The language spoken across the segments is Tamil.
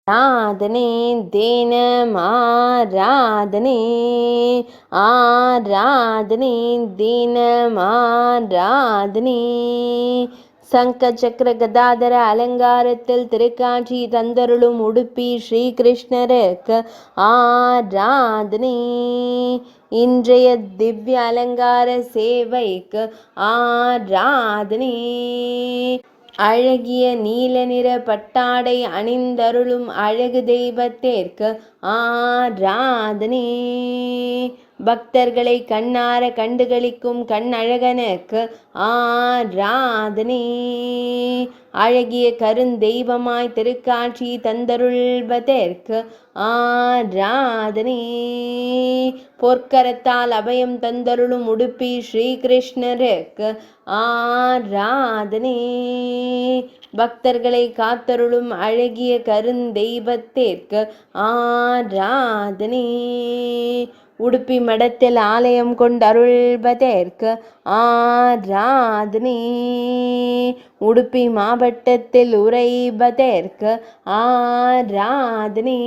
ஆராதனை தினமாராதனை ஆராதனை தினமாராதனை சங்க சக்கர கதாதர அலங்காரத்தில் திருக்காட்சி தந்தருளும் உடுப்பி ஸ்ரீகிருஷ்ணருக்கு ஆராதனை. இன்றைய திவ்ய அலங்கார சேவைக்கு ஆராதனை. அழகிய நீல நிற பட்டாடை அணிந்தருளும் அழகு தெய்வத்திற்கு ஆராதனை. பக்தர்களை கண்ணார கண்டுகளிக்கும் கண்ணழகனுக்கு ஆராதனை. அழகிய கருந்தெய்வமாய் திருக்காட்சி தந்தருள்வதற்கு ஆராதனை. பொற்கரத்தால் அபயம் தந்தருளும் உடுப்பி ஸ்ரீகிருஷ்ணருக்கு ஆராதனை. பக்தர்களை காத்தருளும் அழகிய கருந்தெய்வத்திற்கு ஆராதனை. உடுப்பி மடத்தில் ஆலயம் கொண்டருள்வதற்கு ஆராதனை. உடுப்பி மாவட்டத்தில் உறைவதற்கு ஆராதனை.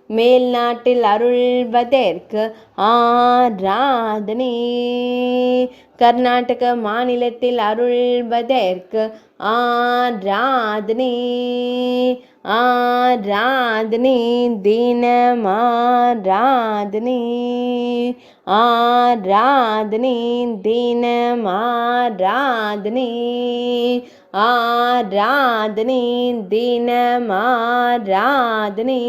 மேல் நாட்டில் அருள்வதற்கு ஆராதனை. கர்நாடக மாநிலத்தில் அருள்வதற்கு ஆராதனை. ஆராதனை தினமாராதனை. ஆராதனை தினமாராதனை. ஆராதனை தினமாராதனை.